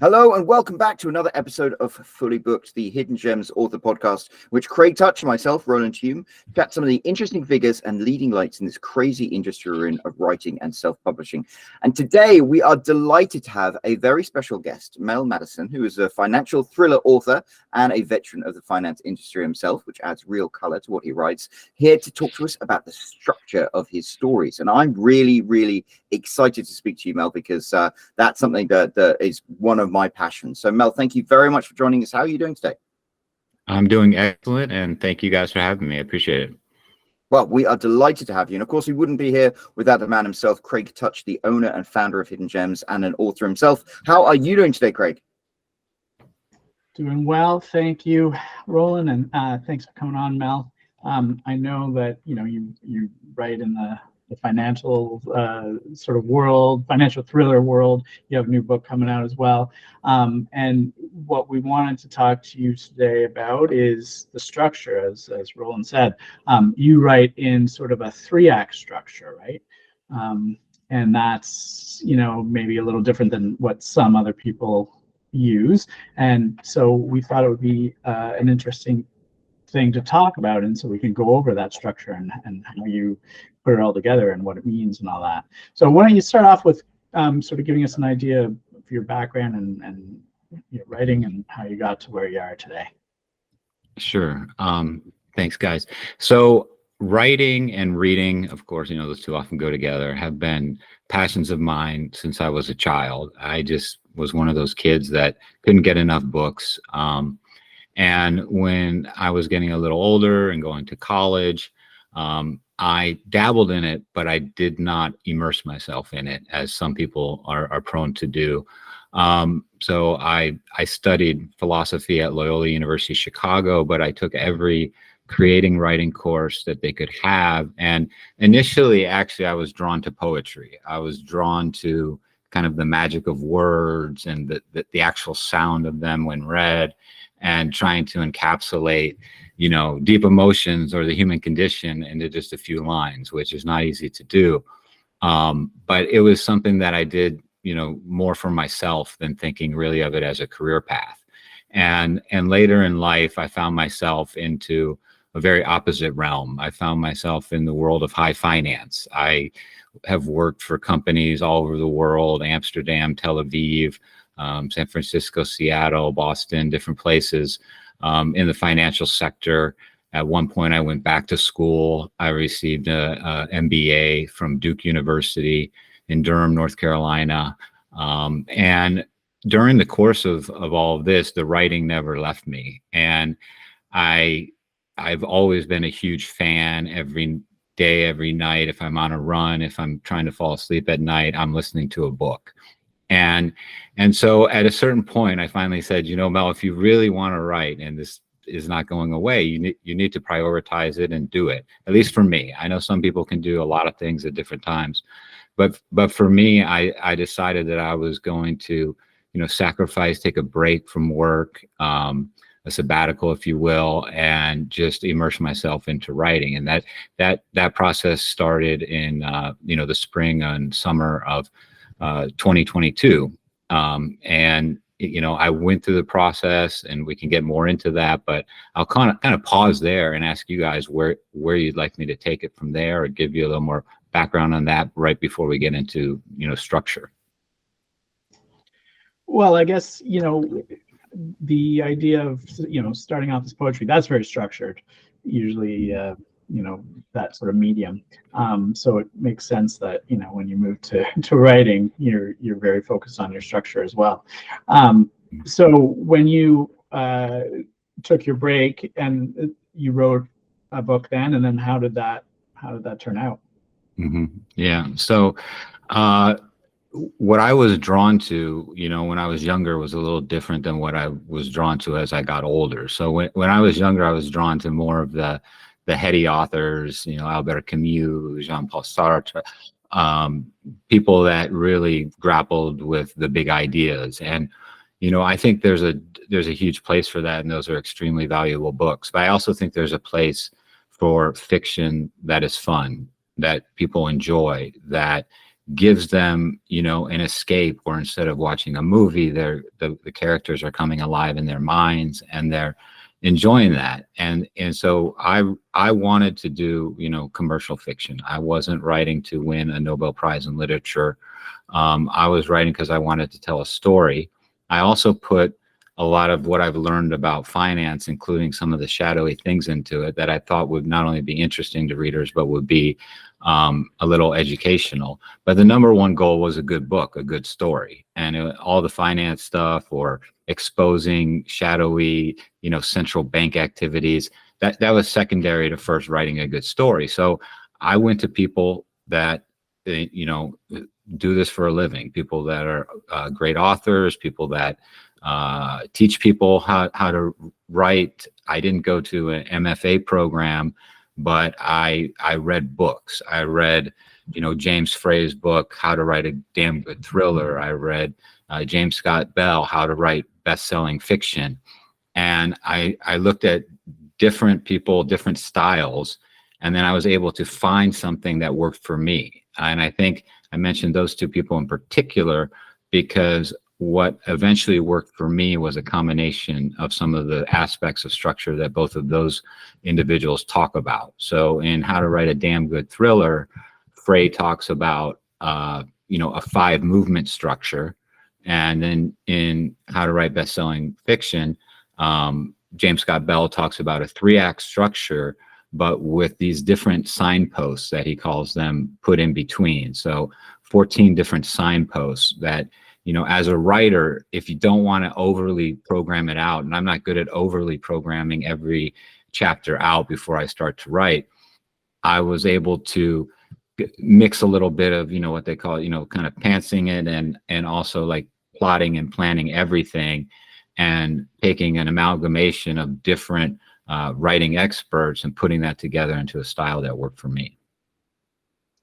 Hello and welcome back to another episode of Fully Booked, the Hidden Gems author podcast, which Craig Touch and myself, Roland Hume, chat some of the interesting figures and leading lights in this crazy industry we're in of writing and self-publishing. And today we are delighted to have a very special guest, Mel Mattison, who is a financial thriller author and a veteran of the finance industry himself, which adds real color to what he writes, here to talk to us about the structure of his stories. And I'm really excited to speak to you, Mel, because that's something that is one of my passions. So Mel, thank you very much for joining us. How are you doing today? I'm doing excellent, and thank you guys for having me. I appreciate it. Well, we are delighted to have you. And of course, we wouldn't be here without the man himself, Craig Touch, the owner and founder of Hidden Gems and an author himself. How are you doing today, Craig? Doing well, thank you, Roland, and thanks for coming on, Mel. I know that you write in the financial sort of world, financial thriller world. You have a new book coming out as well. And what we wanted to talk to you today about is the structure, as Roland said. You write in sort of a 3-act structure, right? And that's, maybe a little different than what some other people use. And so we thought it would be an interesting thing to talk about, and so we can go over that structure and how you put it all together and what it means and all that. So why don't you start off with sort of giving us an idea of your background and your writing and how you got to where you are today. Sure. Thanks, guys. So writing and reading, of course, those two often go together, have been passions of mine since I was a child. I just was one of those kids that couldn't get enough books. And when I was getting a little older and going to college, I dabbled in it, but I did not immerse myself in it, as some people are prone to do. So I studied philosophy at Loyola University Chicago, but I took every creating writing course that they could have. And initially, actually, I was drawn to poetry. I was drawn to kind of the magic of words and the actual sound of them when read, and trying to encapsulate deep emotions or the human condition into just a few lines, which is not easy to do. But it was something that I did, more for myself than thinking really of it as a career path. And later in life, I found myself into a very opposite realm. I found myself in the world of high finance. I have worked for companies all over the world: Amsterdam, Tel Aviv, San Francisco, Seattle, Boston, different places. In the financial sector. At one point, I went back to school. I received a MBA from Duke University in Durham, North Carolina. And during the course of all of this, the writing never left me. And I've always been a huge fan. Every day, every night, if I'm on a run, if I'm trying to fall asleep at night, I'm listening to a book. And so at a certain point, I finally said, Mel, if you really want to write, and this is not going away, you need to prioritize it and do it. At least for me. I know some people can do a lot of things at different times, but for me, I decided that I was going to, sacrifice, take a break from work, a sabbatical, if you will, and just immerse myself into writing. And that process started in the spring and summer of 2022. And I went through the process, and we can get more into that, but I'll kind of pause there and ask you guys where you'd like me to take it from there, or give you a little more background on that right before we get into, structure. Well, I guess, the idea of, starting off as poetry, that's very structured, usually, that sort of medium. So it makes sense that, when you move to writing, you're very focused on your structure as well. So when you took your break and you wrote a book then, and then how did that turn out? Mm-hmm. Yeah. So what I was drawn to, when I was younger was a little different than what I was drawn to as I got older. So when I was younger, I was drawn to more of the heady authors, Albert Camus, Jean-Paul Sartre, people that really grappled with the big ideas. And, I think there's a huge place for that, and those are extremely valuable books. But I also think there's a place for fiction that is fun, that people enjoy, that gives them, an escape, or instead of watching a movie, the characters are coming alive in their minds and they're enjoying that. And so I wanted to do, commercial fiction. I wasn't writing to win a Nobel Prize in literature. I was writing because I wanted to tell a story. I also put a lot of what I've learned about finance, including some of the shadowy things into it that I thought would not only be interesting to readers, but would be a little educational. But the number one goal was a good book, a good story. And all the finance stuff or exposing shadowy, central bank activities, that was secondary to first writing a good story. So I went to people that, do this for a living, people that are great authors, people that teach people how to write. I didn't go to an MFA program, but I read books. I read, James Frey's book, How to Write a Damn Good Thriller. I read James Scott Bell, How to Write Best-Selling Fiction. And I looked at different people, different styles, and then I was able to find something that worked for me. And I think I mentioned those two people in particular because what eventually worked for me was a combination of some of the aspects of structure that both of those individuals talk about. So in How to Write a Damn Good Thriller, Frey talks about, a 5-movement structure. And then in How to Write Best-Selling Fiction, James Scott Bell talks about a 3-act structure, but with these different signposts that he calls them put in between. So 14 different signposts that, as a writer, if you don't want to overly program it out, and I'm not good at overly programming every chapter out before I start to write, I was able to mix a little bit of, what they call, kind of pantsing it and also like plotting and planning everything and taking an amalgamation of different writing experts and putting that together into a style that worked for me.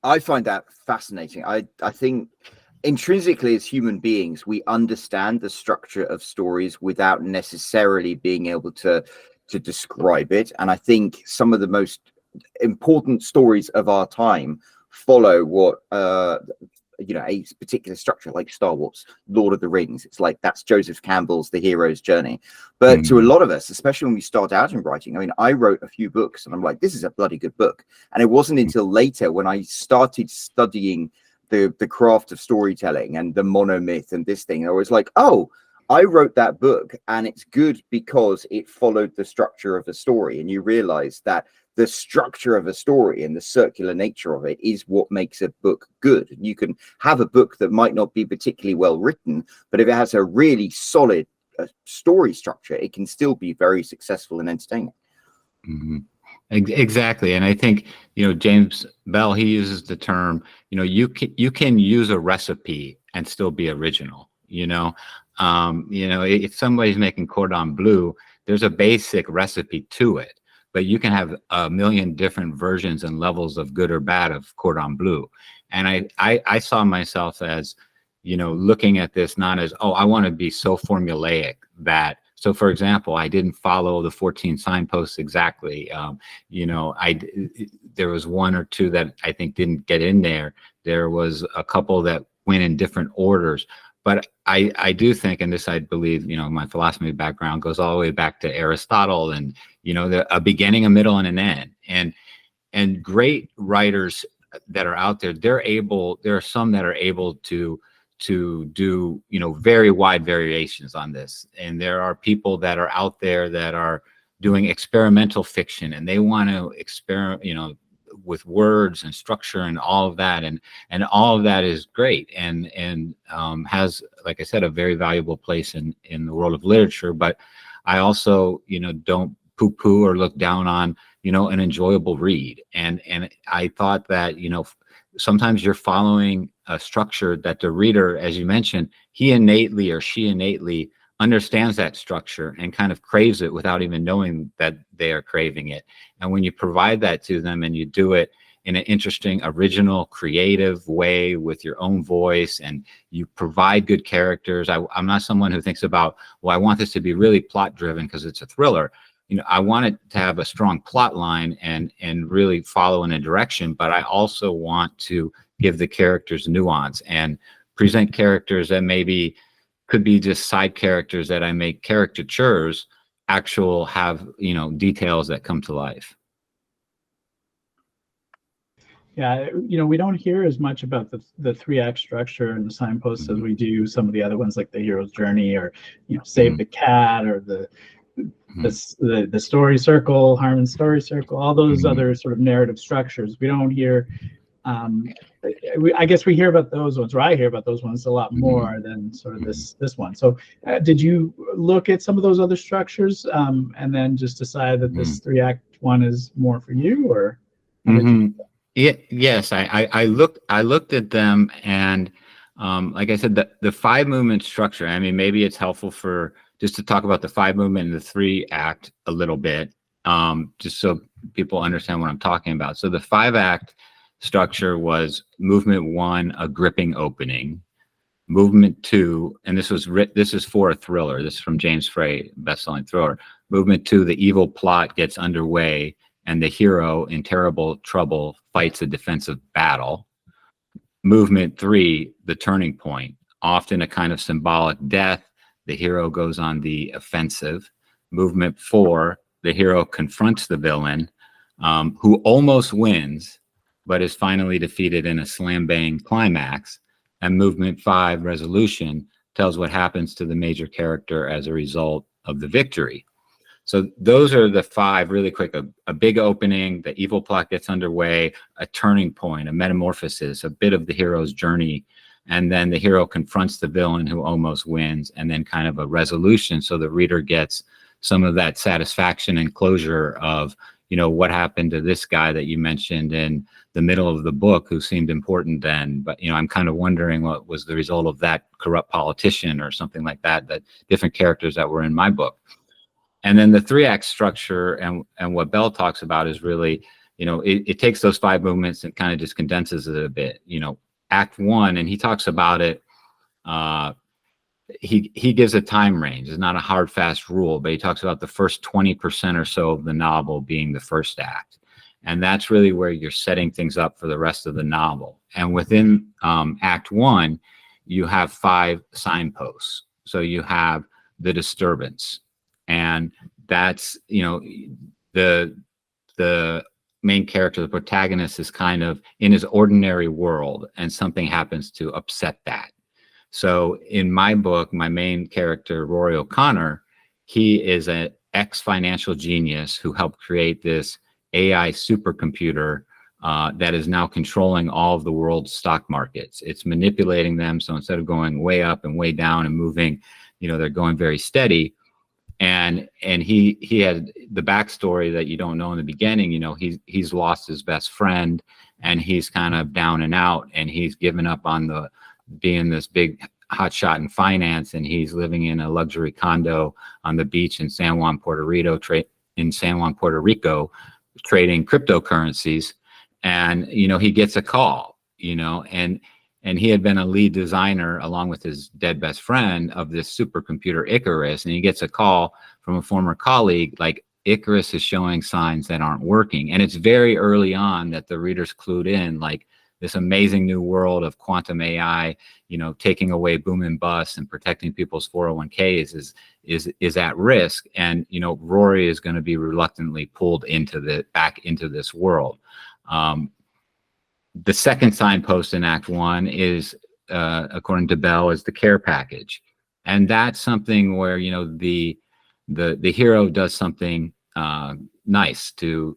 I find that fascinating. I think intrinsically as human beings, we understand the structure of stories without necessarily being able to describe it. And I think some of the most important stories of our time follow what a particular structure, like Star Wars, Lord of the Rings. It's like that's Joseph Campbell's The Hero's Journey. But to a lot of us, especially when we start out in writing, I mean, I wrote a few books and I'm like, this is a bloody good book. And it wasn't until later when I started studying the craft of storytelling and the monomyth and this thing, I was like, oh, I wrote that book and it's good because it followed the structure of a story. And you realize that the structure of a story and the circular nature of it is what makes a book good. You can have a book that might not be particularly well written, but if it has a really solid story structure, it can still be very successful and entertaining. Mm-hmm. Exactly. And I think, James Bell, he uses the term, you can use a recipe and still be original. If somebody's making cordon bleu, there's a basic recipe to it. But you can have a million different versions and levels of good or bad of cordon bleu. And I saw myself as, looking at this not as, oh, I want to be so formulaic that, so for example, I didn't follow the 14 signposts exactly. There was one or two that I think didn't get in there. There was a couple that went in different orders. But I do think, and this I believe, my philosophy background goes all the way back to Aristotle and, a beginning, a middle, and an end. And great writers that are out there, there are some that are able to do, very wide variations on this. And there are people that are out there that are doing experimental fiction and they want to experiment, with words and structure and all of that, and all of that is great and has, like I said, a very valuable place in the world of literature. But I also don't poo-poo or look down on an enjoyable read, and I thought that sometimes you're following a structure that the reader, as you mentioned, he innately or she innately understands that structure and kind of craves it without even knowing that they are craving it. And when you provide that to them and you do it in an interesting, original, creative way with your own voice, and you provide good characters. I'm not someone who thinks about, well, I want this to be really plot driven because it's a thriller. I want it to have a strong plot line and really follow in a direction, but I also want to give the characters nuance and present characters that maybe could be just side characters that I make caricatures, actual have, you know, details that come to life. Yeah, you know, we don't hear as much about the 3-act structure and the signposts as we do some of the other ones, like the hero's journey, or, you know, save the cat, or the story circle, Harmon's story circle, all those other sort of narrative structures. We don't hear. I guess we hear about those ones, or I hear about those ones a lot more than sort of this one. So, did you look at some of those other structures, and then just decide that this 3-act one is more for you, or? Yeah, yes, I looked at them, and like I said, the 5-movement structure. I mean, maybe it's helpful for just to talk about the 5-movement and the 3-act a little bit, just so people understand what I'm talking about. So the 5-act structure was movement 1, a gripping opening. Movement 2, and this is for a thriller. This is from James Frey, best-selling thriller. Movement 2, the evil plot gets underway, and the hero in terrible trouble fights a defensive battle. Movement 3, the turning point, often a kind of symbolic death. The hero goes on the offensive. Movement 4, the hero confronts the villain, who almost wins, but is finally defeated in a slam-bang climax. And movement 5, resolution, tells what happens to the major character as a result of the victory. So those are the 5 really quick: a big opening, the evil plot gets underway, a turning point, a metamorphosis, a bit of the hero's journey, and then the hero confronts the villain who almost wins, and then kind of a resolution, so the reader gets some of that satisfaction and closure of, you know, what happened to this guy that you mentioned in the middle of the book who seemed important then, but, you know, I'm kind of wondering what was the result of that corrupt politician or something like that, that different characters that were in my book. And then the 3-act structure and what Bell talks about is really, you know, it takes those 5 movements and kind of just condenses it a bit. You know, Act 1, and he talks about it, he gives a time range. It's not a hard, fast rule, but he talks about the first 20% or so of the novel being the first act. And that's really where you're setting things up for the rest of the novel. And within Act 1, you have 5 signposts. So you have the disturbance. And that's, you know, the main character, the protagonist, is kind of in his ordinary world, and something happens to upset that. So in my book, my main character, Rory O'Connor, he is an ex-financial genius who helped create this AI supercomputer that is now controlling all of the world's stock markets. It's manipulating them. So instead of going way up and way down and moving, you know, they're going very steady. And he had the backstory that you don't know in the beginning. You know, he's lost his best friend, and he's kind of down and out, and he's given up on being this big hotshot in finance, and he's living in a luxury condo on the beach in San Juan, Puerto Rico, trading cryptocurrencies. And, you know, he gets a call, you know, and he had been a lead designer along with his dead best friend of this supercomputer Icarus. And he gets a call from a former colleague, like, Icarus is showing signs that aren't working. And it's very early on that the reader's clued in, like, this amazing new world of quantum AI, you know, taking away boom and bust and protecting people's 401ks is at risk. And, you know, Rory is going to be reluctantly pulled back into this world. The second signpost in Act 1 is, according to Bell, is the care package. And that's something where, you know, the hero does something nice to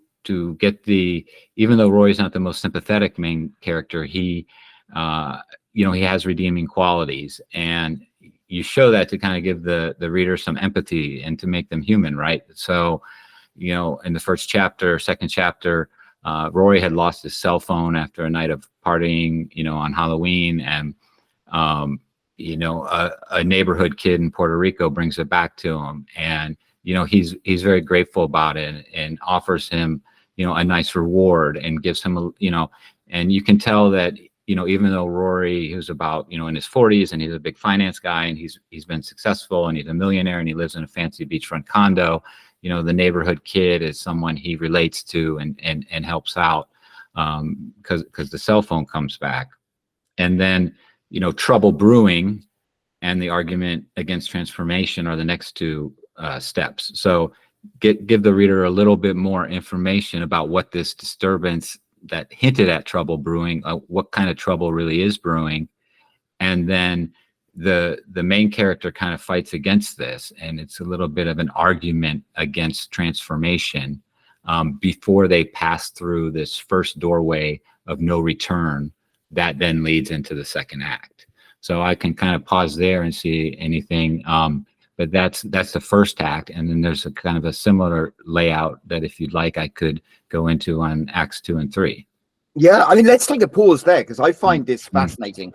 get even though Roy's not the most sympathetic main character, he, you know, he has redeeming qualities. And you show that to kind of give the reader some empathy and to make them human, right? So, you know, in the second chapter, Rory had lost his cell phone after a night of partying, you know, on Halloween, and you know, a neighborhood kid in Puerto Rico brings it back to him, and, you know, he's very grateful about it, and offers him, you know, a nice reward, and gives him you know, and you can tell that, you know, even though Rory, who's about, you know, in his 40s, and he's a big finance guy, and he's been successful, and he's a millionaire, and he lives in a fancy beachfront condo, you know, the neighborhood kid is someone he relates to and helps out. because the cell phone comes back. And then, trouble brewing and the argument against transformation are the next two steps. So give the reader a little bit more information about what this disturbance that hinted at trouble brewing, what kind of trouble really is brewing. And then the main character kind of fights against this, and it's a little bit of an argument against transformation before they pass through this first doorway of no return that then leads into the second act. So I can kind of pause there and see anything, but that's the first act, and then there's a kind of a similar layout that if you'd like I could go into on acts 2 and 3. Yeah, I mean, let's take a pause there because I find this fascinating.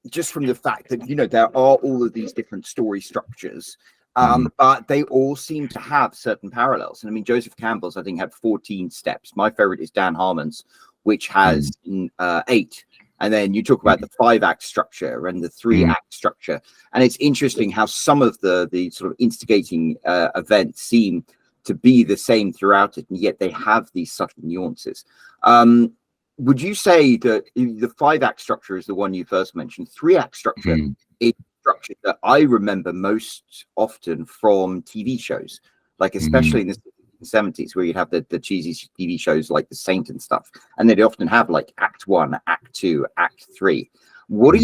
Just from the fact that there are all of these different story structures, but they all seem to have certain parallels. And I mean, Joseph Campbell's I think had 14 steps. My favorite is Dan Harmon's, which has 8. And then you talk about the 5-act structure and the 3-act structure, and it's interesting how some of the sort of instigating events seem to be the same throughout it, and yet they have these subtle nuances. Would you say that the 5-act structure is the one you first mentioned? 3-act structure is structure that I remember most often from TV shows, like especially in the 70s, where you'd have the cheesy TV shows like The Saint and stuff, and they'd often have like Act 1, Act 2, Act 3. What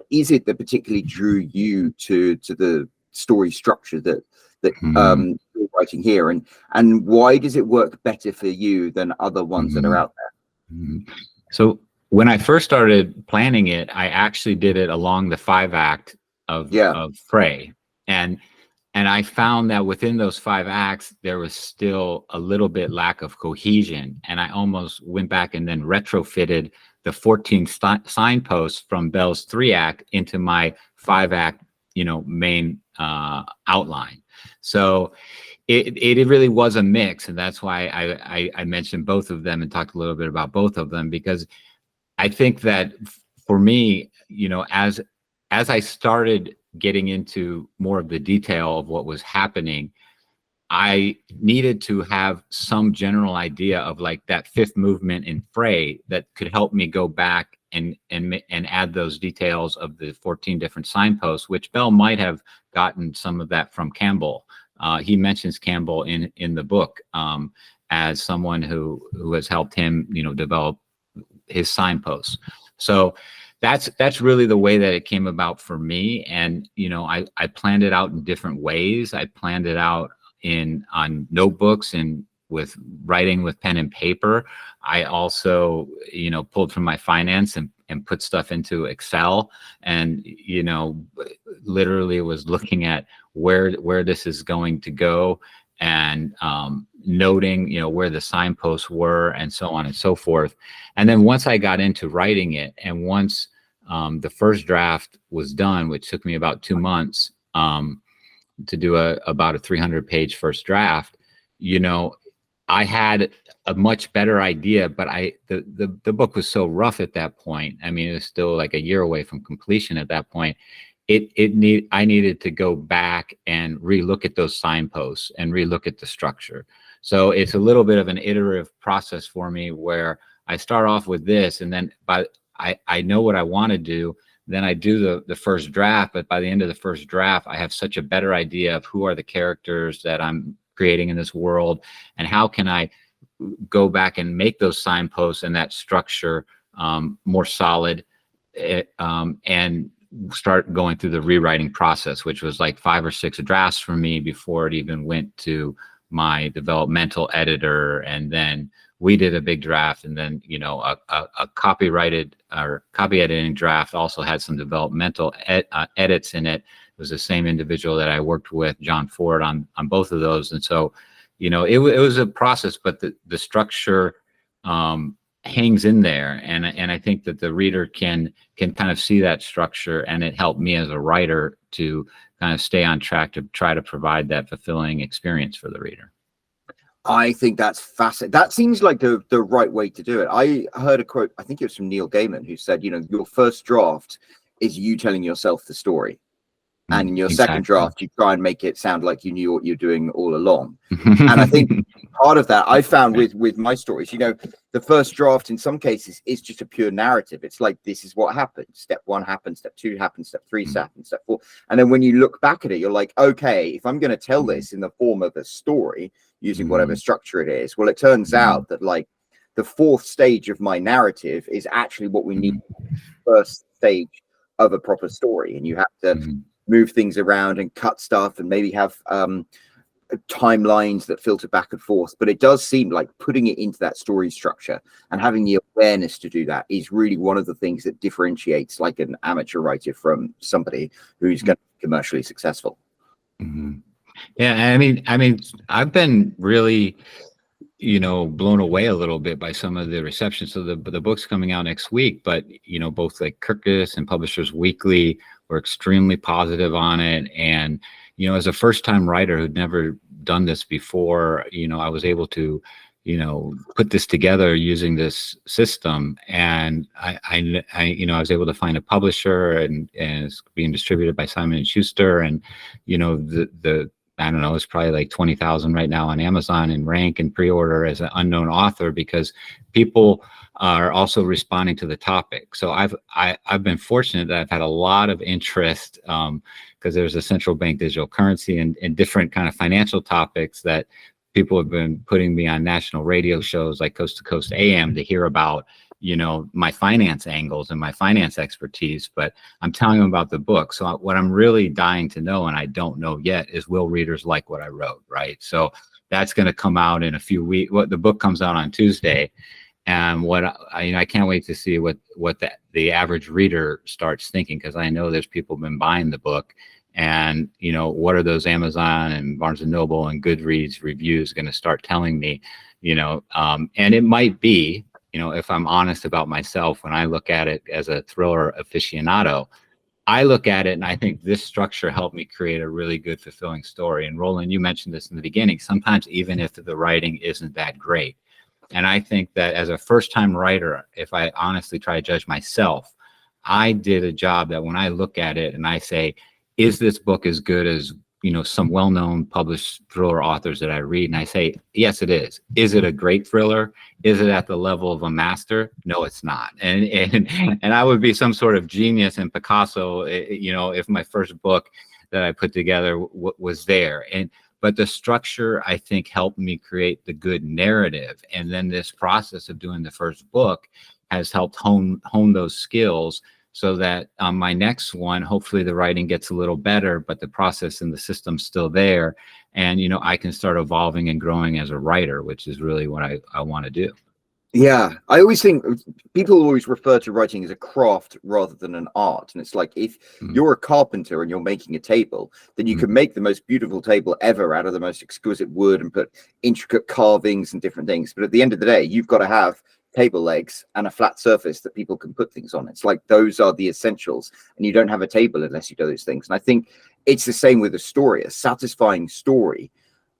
is it that particularly drew you to the story structure that you're writing here, and why does it work better for you than other ones that are out there? So when I first started planning it, I actually did it along the 5-act of Fray, and I found that within those 5 acts there was still a little bit lack of cohesion, and I almost went back and then retrofitted the 14 signposts from Bell's 3-act into my 5-act main outline. So it really was a mix, and that's why I mentioned both of them and talked a little bit about both of them, because I think that for me, as I started getting into more of the detail of what was happening, I needed to have some general idea of like that 5th movement in Fray that could help me go back and add those details of the 14 different signposts, which Bell might have gotten some of that from Campbell. He mentions Campbell in the book as someone who has helped him, develop his signposts. So that's really the way that it came about for me. And, I planned it out in different ways. I planned it out on notebooks and with writing with pen and paper. I also, pulled from my finance and put stuff into Excel, and, literally was looking at where this is going to go, and noting, where the signposts were, and so on and so forth. And then once I got into writing it, and once the first draft was done, which took me about 2 months to do about a 300-page first draft, I had a much better idea, but the book was so rough at that point. I mean, it was still like a year away from completion at that point. I needed to go back and relook at those signposts and relook at the structure. So it's a little bit of an iterative process for me, where I start off with this, and then I know what I want to do. Then I do the first draft, but by the end of the first draft, I have such a better idea of who are the characters that I'm creating in this world, and how can I go back and make those signposts and that structure more solid, and start going through the rewriting process, which was like 5 or 6 drafts for me before it even went to my developmental editor. And then we did a big draft, and then a copyrighted or copy editing draft also had some developmental edits in it. It was the same individual that I worked with, John Ford, on both of those. And so it was a process, but the structure hangs in there, and I think that the reader can kind of see that structure, and it helped me as a writer to kind of stay on track to try to provide that fulfilling experience for the reader. I think that's fascinating. That seems like the right way to do it. I heard a quote, I think it was from Neil Gaiman, who said, your first draft is you telling yourself the story. And in your second draft, you try and make it sound like you knew what you're doing all along. And I think part of that I found with my stories, the first draft in some cases is just a pure narrative. It's like, this is what happened. Step 1 happened, step 2 happened, step 3 happened, step 4. And then when you look back at it, you're like, okay, if I'm going to tell this in the form of a story using whatever structure it is, well, it turns out that like the 4th stage of my narrative is actually what we need first stage of a proper story. And you have to move things around and cut stuff and maybe have timelines that filter back and forth. But it does seem like putting it into that story structure and having the awareness to do that is really one of the things that differentiates like an amateur writer from somebody who's going to be commercially successful. Yeah, I mean, I've been really, blown away a little bit by some of the reception. So the book's coming out next week, but both like Kirkus and Publishers Weekly were extremely positive on it. And as a first-time writer who'd never done this before, I was able to put this together using this system, and I was able to find a publisher, and it's being distributed by Simon & Schuster, and the I don't know, it's probably like 20,000 right now on Amazon and rank and pre-order as an unknown author, because people are also responding to the topic. So I've been fortunate that I've had a lot of interest, because there's a central bank digital currency and different kind of financial topics that people have been putting me on national radio shows like Coast to Coast AM to hear about, my finance angles and my finance expertise, but I'm telling them about the book. So what I'm really dying to know, and I don't know yet, is will readers like what I wrote, right? So that's going to come out in a few weeks. The book comes out on Tuesday, and I can't wait to see what the average reader starts thinking, because I know there's people who've been buying the book, and what are those Amazon and Barnes and Noble and Goodreads reviews going to start telling me, and it might be, if I'm honest about myself, when I look at it as a thriller aficionado, I look at it and I think this structure helped me create a really good, fulfilling story. And Roland, you mentioned this in the beginning, sometimes even if the writing isn't that great. And I think that as a first-time writer, if I honestly try to judge myself, I did a job that when I look at it and I say, is this book as good as some well-known published thriller authors that I read? And I say, yes, it is. Is it a great thriller? Is it at the level of a master? No, it's not. And I would be some sort of genius and Picasso, if my first book that I put together was there. But the structure, I think, helped me create the good narrative. And then this process of doing the first book has helped hone those skills, so that on my next one, hopefully the writing gets a little better, but the process and the system's still there. And, I can start evolving and growing as a writer, which is really what I want to do. Yeah, I always think people always refer to writing as a craft rather than an art. And it's like, if you're a carpenter and you're making a table, then you can make the most beautiful table ever out of the most exquisite wood and put intricate carvings and different things. But at the end of the day, you've got to have table legs and a flat surface that people can put things on. It's like, those are the essentials, and you don't have a table unless you do those things. And I think it's the same with a story, a satisfying story.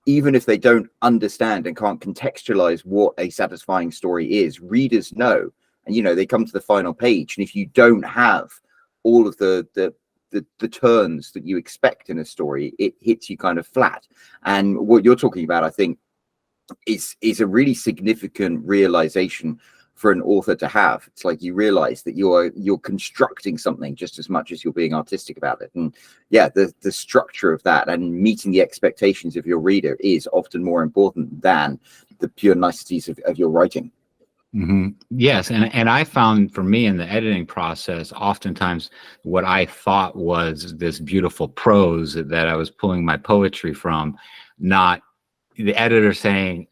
Even if they don't understand and can't contextualize what a satisfying story is, readers know, and they come to the final page, and if you don't have all of the turns that you expect in a story, it hits you kind of flat. And what you're talking about, I think, is a really significant realization for an author to have. It's like, you realize that you're constructing something just as much as you're being artistic about it. And yeah, the structure of that and meeting the expectations of your reader is often more important than the pure niceties of your writing. Yes, and I found, for me in the editing process, oftentimes what I thought was this beautiful prose that I was pulling my poetry from, not the editor saying,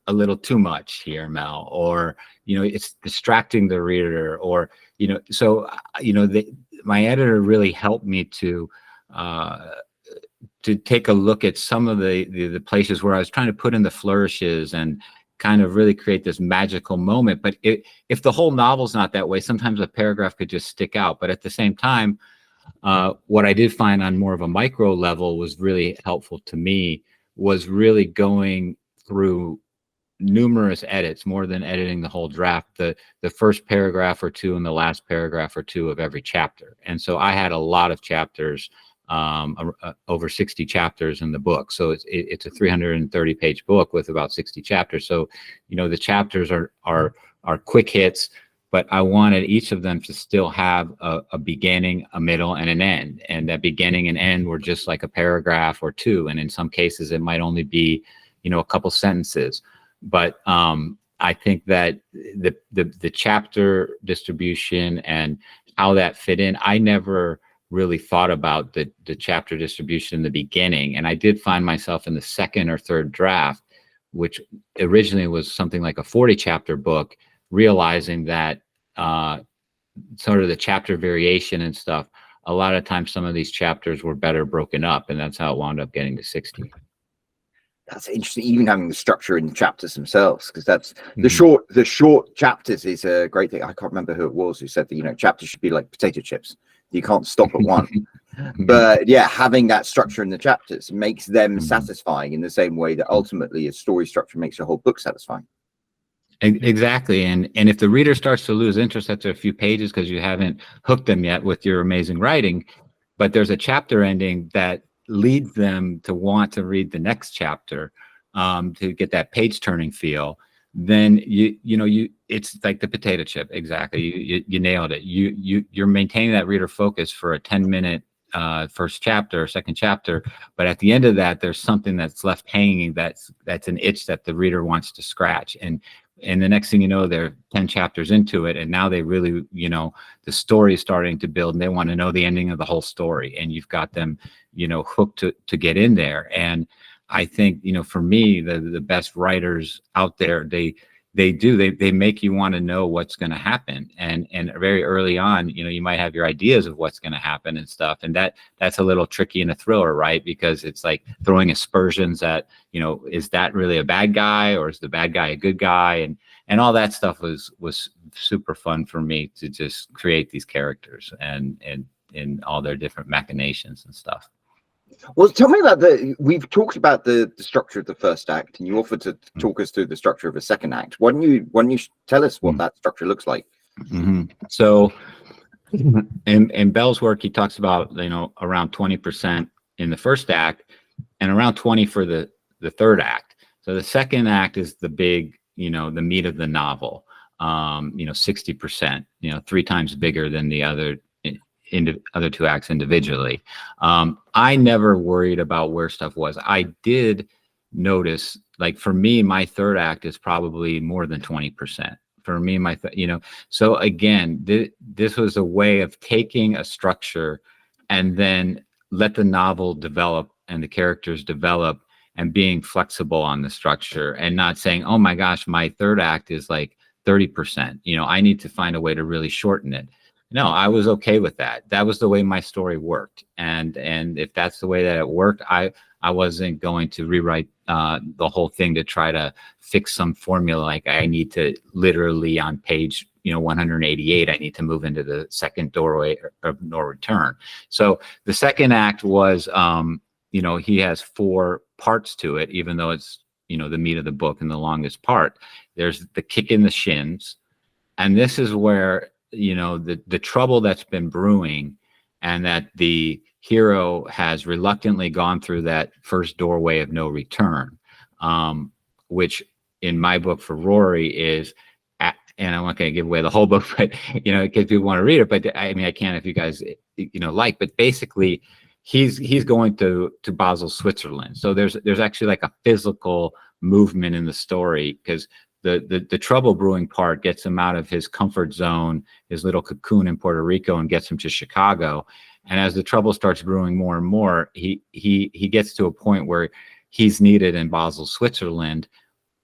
a little too much here, Mel, or, it's distracting the reader, or, my editor really helped me to take a look at some of the places where I was trying to put in the flourishes and kind of really create this magical moment. But if the whole novel's not that way, sometimes a paragraph could just stick out. But at the same time, what I did find on more of a micro level was really helpful to me, was really going through numerous edits, more than editing the whole draft, the first paragraph or two and the last paragraph or two of every chapter. And so I had a lot of chapters, over 60 chapters in the book. So it's a 330 page book with about 60 chapters. So, you know, the chapters are quick hits, but I wanted each of them to still have a beginning, a middle, and an end. And that beginning and end were just like a paragraph or two. And in some cases, it might only be, you know, a couple sentences. But I think that the chapter distribution and how that fit in, I never really thought about the chapter distribution in the beginning. And I did find myself in the second or third draft, which originally was something like a 40 chapter book, realizing that sort of the chapter variation and stuff, a lot of times some of these chapters were better broken up, and that's how it wound up getting to 60. That's interesting, even having the structure in the chapters themselves, because that's the short chapters is a great thing. I can't remember who it was who said that, you know, chapters should be like potato chips. You can't stop at one. But yeah, having that structure in the chapters makes them satisfying in the same way that ultimately a story structure makes a whole book satisfying. Exactly. And if the reader starts to lose interest after a few pages because you haven't hooked them yet with your amazing writing, but there's a chapter ending that leads them to want to read the next chapter, to get that page turning feel, then it's like the potato chip. Exactly. You nailed it. You're maintaining that reader focus for a 10-minute first chapter or second chapter, but at the end of that, there's something that's left hanging. That's an itch that the reader wants to scratch. And the next thing you know, they're 10 chapters into it, and now they really, you know, the story is starting to build, and they want to know the ending of the whole story, and you've got them, you know, hooked to get in there. And I think, you know, for me, the best writers out there, they make you want to know what's going to happen. And very early on, you know, you might have your ideas of what's going to happen and stuff. And that's a little tricky in a thriller, right? Because it's like throwing aspersions at, you know, is that really a bad guy, or is the bad guy a good guy? And all that stuff was super fun for me to just create these characters and in all their different machinations and stuff. Well, tell me about we've talked about the structure of the first act, and you offered to talk us through the structure of a second act. Why don't you tell us what that structure looks like? So in Bell's work, he talks about, you know, around 20% in the first act and around 20 for the third act. So the second act is the big, you know, the meat of the novel, you know, 60%, you know, 3 times bigger than the other two acts individually. I never worried about where stuff was. I did notice, like, for me, my third act is probably more than 20%. For me, so again, this was a way of taking a structure and then let the novel develop and the characters develop, and being flexible on the structure and not saying, oh my gosh, my third act is like 30%. You know, I need to find a way to really shorten it. No, I was okay with that. That was the way my story worked. And if that's the way that it worked, I wasn't going to rewrite the whole thing to try to fix some formula. Like, I need to literally on page, you know, 188, I need to move into the second doorway of no return. So the second act was, you know, he has 4 parts to it, even though it's, you know, the meat of the book and the longest part. There's the kick in the shins. And this is where, you know, the trouble that's been brewing, and that the hero has reluctantly gone through that first doorway of no return, which in my book for Rory is, and I'm not going to give away the whole book, but, you know, in case people want to read it, but I mean, I can if you guys, you know, like, but basically he's going to Basel, Switzerland. So there's actually like a physical movement in the story, because the trouble brewing part gets him out of his comfort zone, his little cocoon in Puerto Rico, and gets him to Chicago. And as the trouble starts brewing more and more, he gets to a point where he's needed in Basel, Switzerland,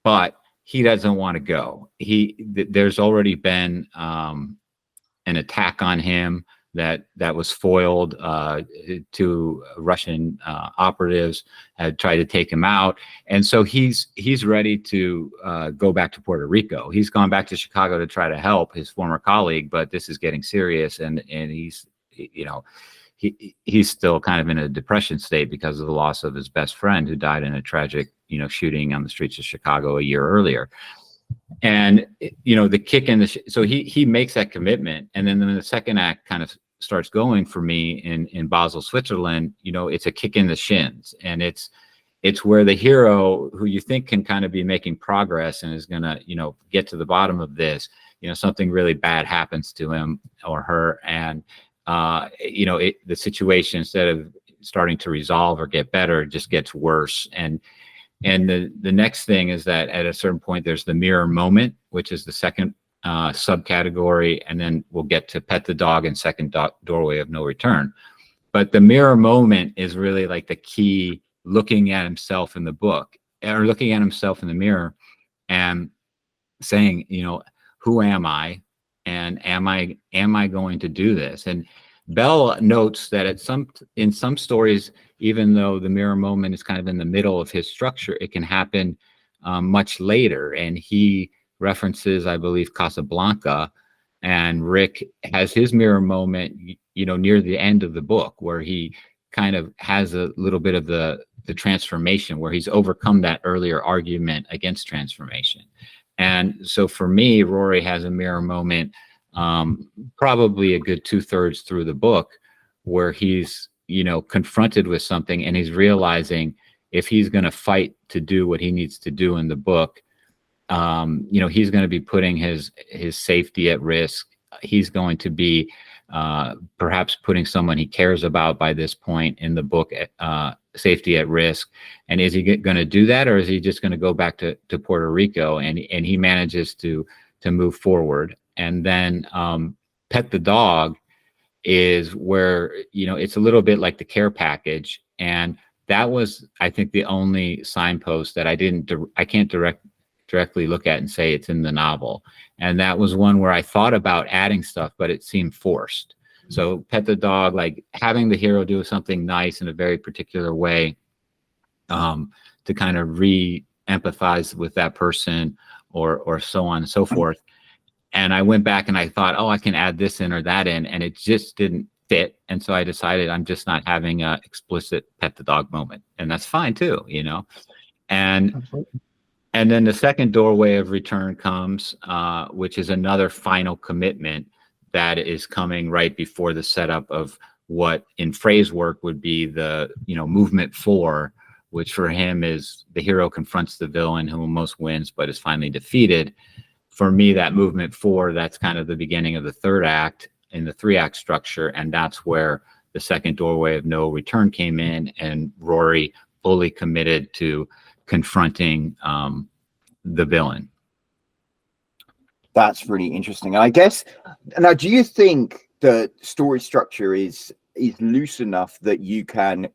but he doesn't want to go. There's already been an attack on him that was foiled. 2 Russian operatives had tried to take him out, and so he's ready to go back to Puerto Rico. He's gone back to Chicago to try to help his former colleague, but this is getting serious, and he's, you know, he's still kind of in a depression state because of the loss of his best friend, who died in a tragic shooting on the streets of Chicago a year earlier. And, the kick in so he makes that commitment. And then the second act kind of starts going for me in Basel, Switzerland. It's a kick in the shins, and it's where the hero, who you think can kind of be making progress and is going to, get to the bottom of this, something really bad happens to him or her. And, the situation, instead of starting to resolve or get better, just gets worse. And the next thing is that at a certain point, there's the mirror moment, which is the second subcategory. And then we'll get to Pet the Dog and Second Doorway of No Return. But the mirror moment is really like the key, looking at himself in the book, or looking at himself in the mirror and saying, who am I? And am I going to do this? And Bell notes that in some stories, even though the mirror moment is kind of in the middle of his structure, it can happen much later. And he references, I believe, Casablanca, and Rick has his mirror moment, near the end of the book, where he kind of has a little bit of the transformation, where he's overcome that earlier argument against transformation. And so for me, Rory has a mirror moment, probably a good 2/3 through the book, where he's, confronted with something, and he's realizing if he's going to fight to do what he needs to do in the book, he's going to be putting his safety at risk. He's going to be perhaps putting someone he cares about by this point in the book safety at risk. And is he going to do that, or is he just going to go back to Puerto Rico? And he manages to move forward. And then Pet the Dog is where, it's a little bit like the care package. And that was, I think, the only signpost that I can't directly look at and say it's in the novel. And that was one where I thought about adding stuff, but it seemed forced. So Pet the Dog, like having the hero do something nice in a very particular way, to kind of re-empathize with that person, or so on and so forth. And I went back and I thought, oh, I can add this in or that in, and it just didn't fit. And so I decided I'm just not having a explicit Pet the Dog moment, and that's fine too, And Absolutely. And then the Second Doorway of Return comes, which is another final commitment that is coming right before the setup of what in phrase work would be the, movement 4, which for him is the hero confronts the villain who almost wins but is finally defeated. For me, that movement 4, that's kind of the beginning of the third act in the 3-act structure. And that's where the Second Doorway of No Return came in, and Rory fully committed to confronting the villain. That's really interesting. And I guess, now, do you think the story structure is loose enough that you can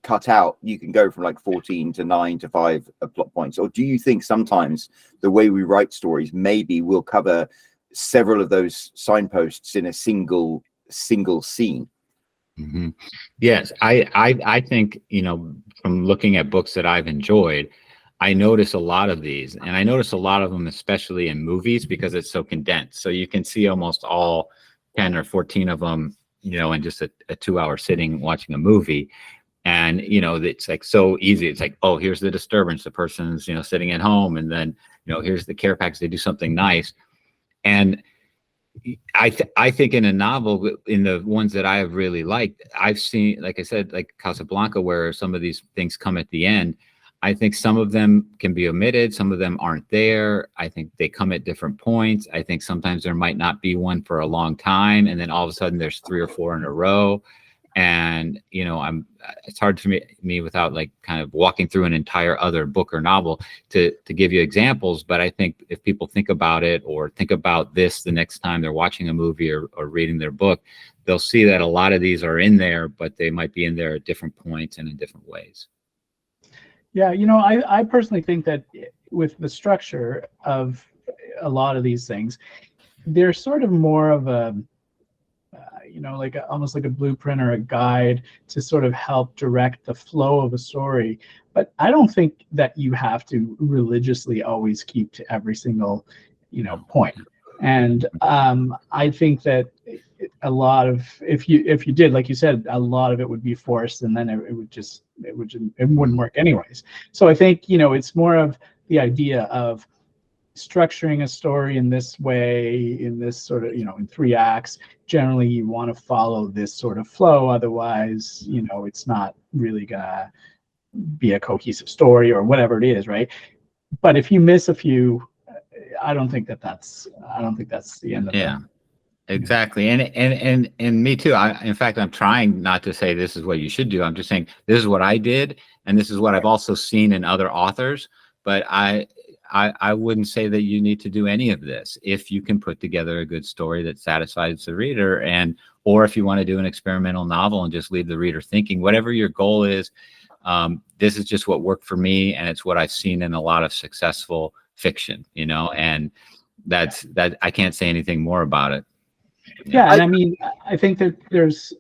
go from like 14 to 9 to 5 plot points? Or do you think sometimes the way we write stories, maybe we'll cover several of those signposts in a single scene? Mm-hmm. Yes, I think, from looking at books that I've enjoyed, I notice a lot of these, and I notice a lot of them, especially in movies, because it's so condensed. So you can see almost all 10 or 14 of them, in just a 2-hour sitting watching a movie. And, it's like so easy. It's like, oh, here's the disturbance. The person's, sitting at home, and then, here's the care package. They do something nice. And I think in a novel, in the ones that I have really liked, I've seen, like I said, like Casablanca, where some of these things come at the end. I think some of them can be omitted. Some of them aren't there. I think they come at different points. I think sometimes there might not be one for a long time, and then all of a sudden there's 3 or 4 in a row. And, it's hard for me without like kind of walking through an entire other book or novel to give you examples. But I think if people think about it, or think about this the next time they're watching a movie or reading their book, they'll see that a lot of these are in there, but they might be in there at different points and in different ways. Yeah, I personally think that with the structure of a lot of these things, they're sort of more of a, almost like a blueprint or a guide to sort of help direct the flow of a story. But I don't think that you have to religiously always keep to every single, point. And I think that a lot of, if you did, like you said, a lot of it would be forced, and then it wouldn't work anyways. So I think, it's more of the idea of structuring a story in this way, in this sort of, in 3 acts. Generally, you want to follow this sort of flow. Otherwise, it's not really gonna be a cohesive story or whatever it is, right? But if you miss a few, I don't think that's the end of it. Exactly. And me too. In fact, I'm trying not to say this is what you should do. I'm just saying this is what I did, and this is what I've also seen in other authors. But I wouldn't say that you need to do any of this if you can put together a good story that satisfies the reader, or if you want to do an experimental novel and just leave the reader thinking, whatever your goal is. This is just what worked for me, and it's what I've seen in a lot of successful fiction, and that I can't say anything more about it. Yeah, and I mean, I think that there's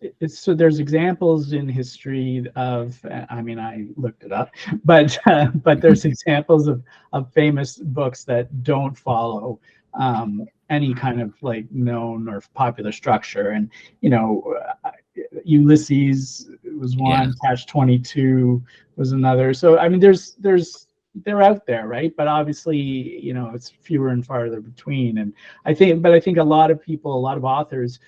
examples in history of, I looked it up, but there's examples of famous books that don't follow any kind of like known or popular structure. And Ulysses was one, Catch-22 was another. So I mean, they're out there, right? But obviously, it's fewer and farther between. And I think a lot of people, a lot of authors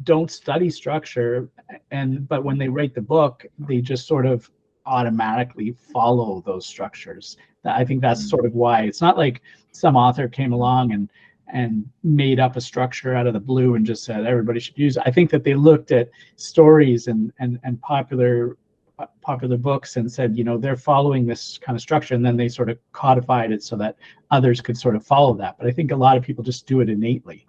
don't study structure, but when they write the book, they just sort of automatically follow those structures. I think that's sort of why. It's not like some author came along and made up a structure out of the blue and just said everybody should use it. I think that they looked at stories and popular books and said, they're following this kind of structure, and then they sort of codified it so that others could sort of follow that. But I think a lot of people just do it innately.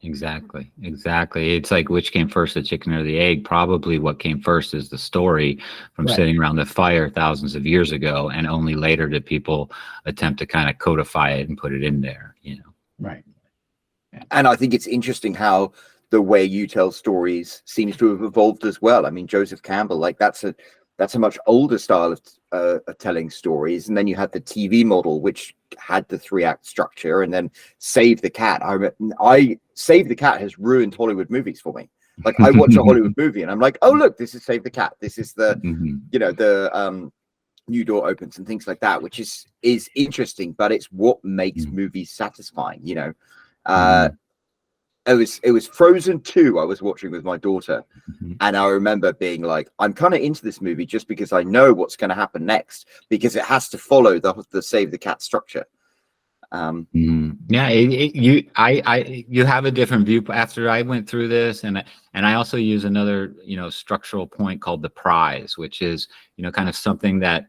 Exactly. It's like, which came first, the chicken or the egg? Probably what came first is the story from sitting around the fire thousands of years ago, and only later did people attempt to kind of codify it and put it in there, Right. Yeah. And I think it's interesting how the way you tell stories seems to have evolved as well. I mean, Joseph Campbell, like that's a much older style of telling stories. And then you had the TV model, which had the 3-act structure, and then Save the Cat. I Save the Cat has ruined Hollywood movies for me. Like, I watch a Hollywood movie and I'm like, oh, look, this is Save the Cat. This is the, the New Door Opens and things like that, which is interesting, but it's what makes movies satisfying, It was Frozen 2 I was watching with my daughter, and I remember being like, I'm kind of into this movie just because I know what's going to happen next, because it has to follow the Save the Cat structure. Yeah, you have a different view. After I went through this, and I also use another structural point called the prize, which is kind of something that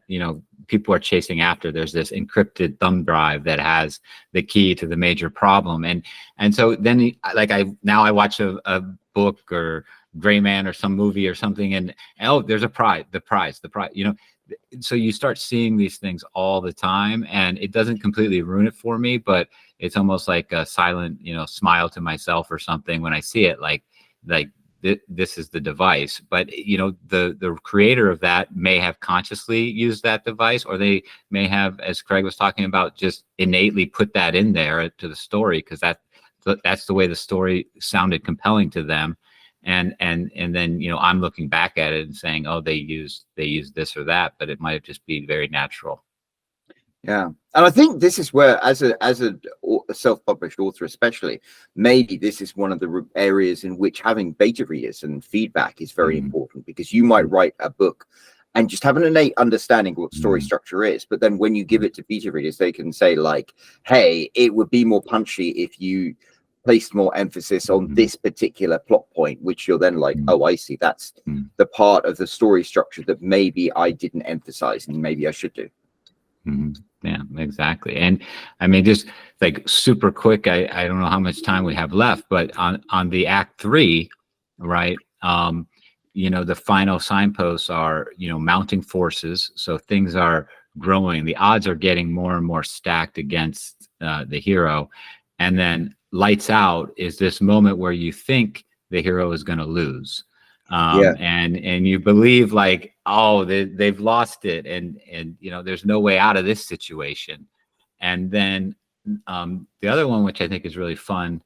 people are chasing after. There's this encrypted thumb drive that has the key to the major problem, and so then I watch a book or Gray Man or some movie or something, and oh, there's a prize, the prize. So you start seeing these things all the time, and it doesn't completely ruin it for me, but it's almost like a silent, smile to myself or something when I see it, like this is the device. But, the creator of that may have consciously used that device, or they may have, as Craig was talking about, just innately put that in there to the story, because that's the way the story sounded compelling to them. And then I'm looking back at it and saying, oh, they used this or that, but it might just be very natural. Yeah, and I think this is where, as a self-published author especially, maybe this is one of the areas in which having beta readers and feedback is very important, because you might write a book and just have an innate understanding of what story structure is, but then when you give it to beta readers, they can say like, hey, it would be more punchy if you placed more emphasis on this particular plot point, which you're then like, oh, I see, that's the part of the story structure that maybe I didn't emphasize and maybe I should do. Yeah, exactly. And I mean, just like super quick, I don't know how much time we have left, but on the Act 3, right, the final signposts are mounting forces, so things are growing, the odds are getting more and more stacked against the hero. And then lights out is this moment where you think the hero is going to lose, and you believe like, oh, they've lost it, and there's no way out of this situation. And then the other one, which I think is really fun,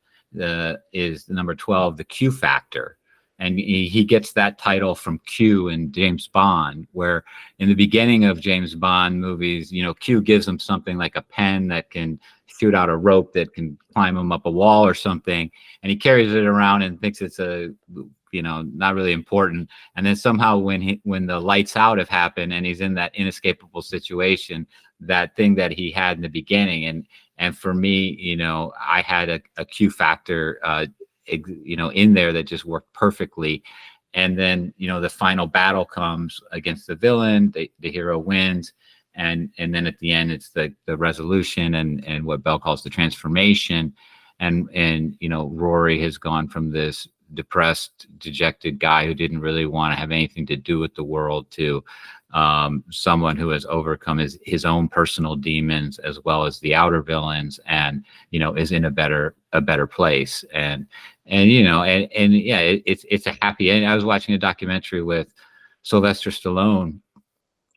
is the number 12, the Q factor. And he gets that title from Q in James Bond, where in the beginning of James Bond movies, Q gives him something like a pen that can shoot out a rope that can climb him up a wall or something. And he carries it around and thinks it's not really important. And then somehow when the lights out have happened and he's in that inescapable situation, that thing that he had in the beginning. And for me, I had a Q factor, in there that just worked perfectly. And then, the final battle comes against the villain, the hero wins. And then at the end, it's the resolution and what Bell calls the transformation. And Rory has gone from this depressed, dejected guy who didn't really want to have anything to do with the world to someone who has overcome his own personal demons as well as the outer villains, and is in a better place. And yeah, it's a happy end. I was watching a documentary with Sylvester Stallone,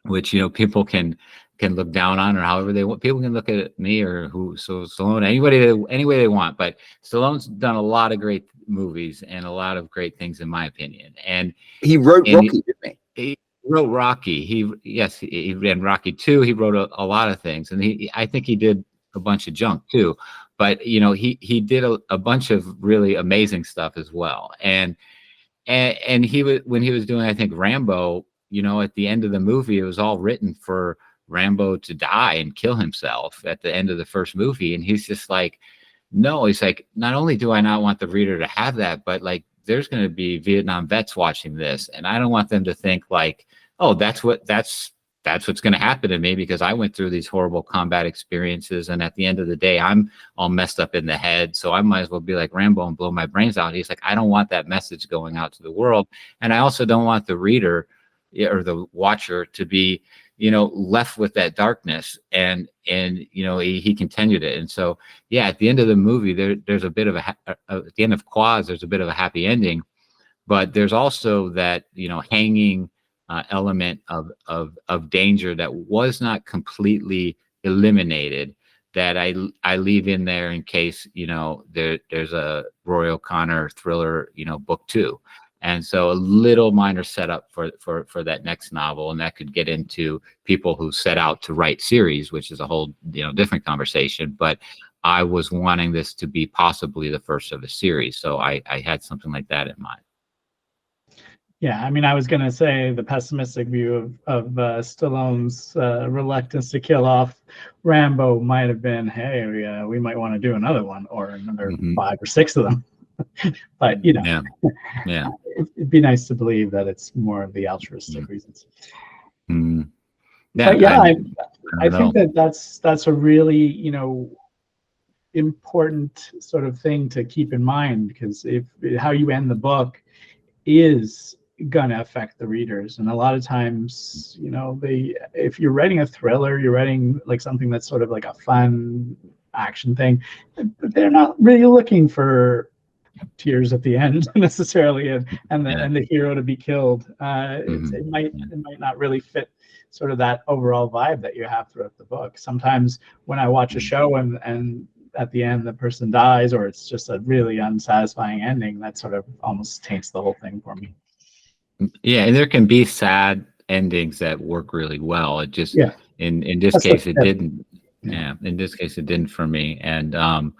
which people can look down on, or however they want. People can look at me or Stallone any way they want. But Stallone's done a lot of great movies and a lot of great things, in my opinion. And he wrote Rocky, didn't he? He wrote Rocky. He ran Rocky 2. He wrote a lot of things, and I think he did a bunch of junk too. But he did a bunch of really amazing stuff as well. And he was, when he was doing, I think, Rambo, at the end of the movie, it was all written for Rambo to die and kill himself at the end of the first movie. And he's just like, no, he's like, not only do I not want the reader to have that, but like, there's going to be Vietnam vets watching this, and I don't want them to think like, oh, that's what's going to happen to me because I went through these horrible combat experiences, and at the end of the day, I'm all messed up in the head, so I might as well be like Rambo and blow my brains out. He's like, I don't want that message going out to the world, and I also don't want the reader or the watcher to be, left with that darkness. And he continued it. And so, yeah, at the end of the movie, there's a bit of at the end of Quaz, there's a bit of a happy ending, but there's also that, hanging element of danger that was not completely eliminated, that I leave in there in case, there's a Roy O'Connor thriller, book 2. And so a little minor setup for that next novel, and that could get into people who set out to write series, which is a whole different conversation. But I was wanting this to be possibly the first of a series, so I had something like that in mind. Yeah, I mean, I was going to say the pessimistic view of Stallone's reluctance to kill off Rambo might have been, hey, we might want to do another one or another 5 or 6 of them. But yeah. It'd be nice to believe that it's more of the altruistic reasons. Yeah, but yeah, I think that's a really important sort of thing to keep in mind, because if how you end the book is gonna affect the readers, and a lot of times if you're writing a thriller, you're writing like something that's sort of like a fun action thing, they're not really looking for tears at the end necessarily, and the hero to be killed. It might not really fit sort of that overall vibe that you have throughout the book. Sometimes when I watch a show and at the end the person dies, or it's just a really unsatisfying ending, that sort of almost taints the whole thing for me. Yeah, and there can be sad endings that work really well. It just in this case it didn't. Yeah, in this case it didn't for me. And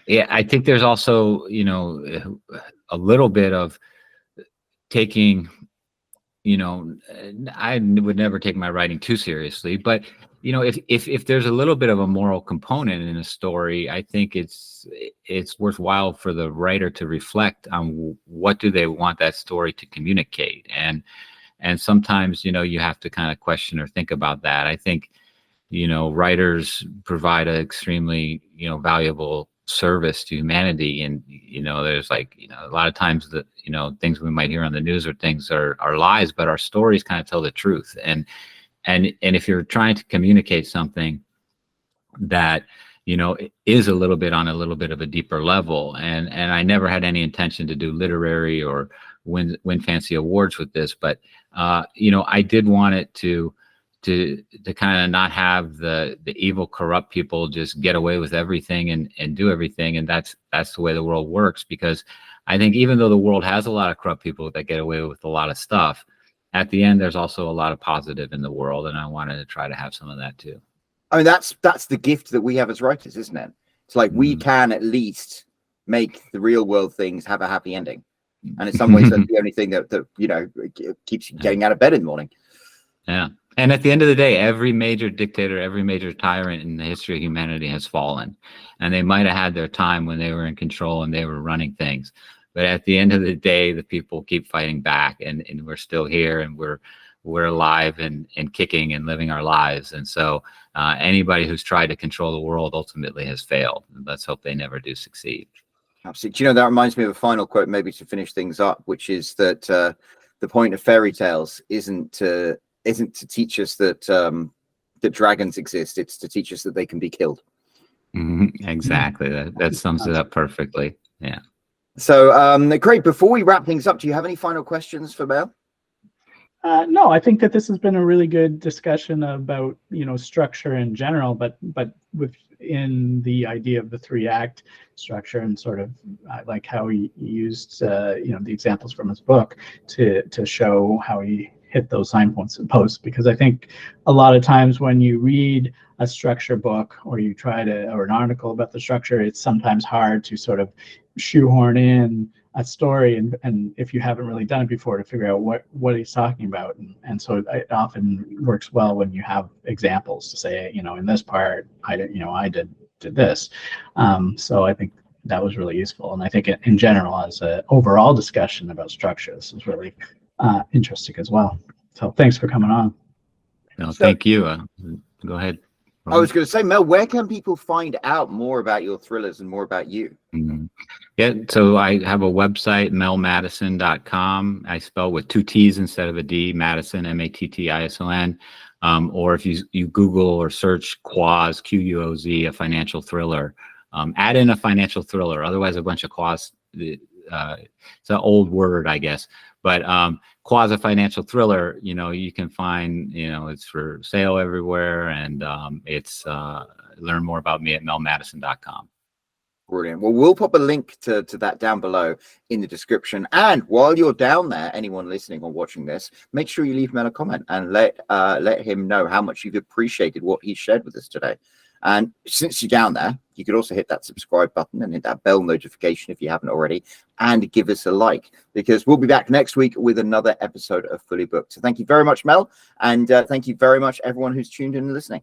yeah, I think there's also, a little bit of taking, I would never take my writing too seriously, but, if there's a little bit of a moral component in a story, I think it's worthwhile for the writer to reflect on what do they want that story to communicate. And sometimes, you have to kind of question or think about that. I think, writers provide an extremely, valuable service to humanity, and there's like a lot of times that things we might hear on the news or things are lies, but our stories kind of tell the truth. And if you're trying to communicate something that is a little bit on a little bit of a deeper level, and I never had any intention to do literary or win fancy awards with this, but I did want it to to kind of not have the evil, corrupt people just get away with everything and do everything. And that's the way the world works, because I think even though the world has a lot of corrupt people that get away with a lot of stuff, at the end, there's also a lot of positive in the world. And I wanted to try to have some of that too. I mean, that's the gift that we have as writers, isn't it? It's like we can at least make the real world things have a happy ending. And in some ways, that's the only thing that keeps you getting out of bed in the morning. Yeah. And at the end of the day, every major dictator, every major tyrant in the history of humanity has fallen. And they might have had their time when they were in control and they were running things. But at the end of the day, the people keep fighting back, and we're still here, and we're alive and kicking and living our lives. And so anybody who's tried to control the world ultimately has failed. Let's hope they never do succeed. Absolutely. That reminds me of a final quote, maybe to finish things up, which is that the point of fairy tales isn't to teach us that that dragons exist. It's to teach us that they can be killed. Exactly. That sums it up perfectly. Yeah. So, Craig, before we wrap things up, do you have any final questions for Mel? No, I think that this has been a really good discussion about, structure in general, but within the idea of the 3-act structure, and sort of like how he used, the examples from his book to show how he hit those signposts and posts. Because I think a lot of times when you read a structure book, or you or an article about the structure, it's sometimes hard to sort of shoehorn in a story, and if you haven't really done it before, to figure out what he's talking about. And so it often works well when you have examples to say, in this part, I did this. So I think that was really useful. And I think in general, as an overall discussion about structure, this is really interesting as well. So thanks for coming on. No, thank you. Go ahead. I was going to say, Mel, where can people find out more about your thrillers and more about you? Yeah, so I have a website, melmattison.com. I spell with 2 T's instead of a D, Mattison, Mattison. Or if you Google or search Quoz, Quoz, a financial thriller, add in a financial thriller. Otherwise, a bunch of Quoz, it's an old word, I guess. But Quoz, a financial thriller, you can find, it's for sale everywhere. And it's learn more about me at melmattison.com. Brilliant. Well, we'll pop a link to that down below in the description. And while you're down there, anyone listening or watching this, make sure you leave Mel a comment and let him know how much you've appreciated what he shared with us today. And since you're down there, you could also hit that subscribe button and hit that bell notification if you haven't already, and give us a like, because we'll be back next week with another episode of Fully Booked. So thank you very much, Mel. And thank you very much, everyone who's tuned in and listening.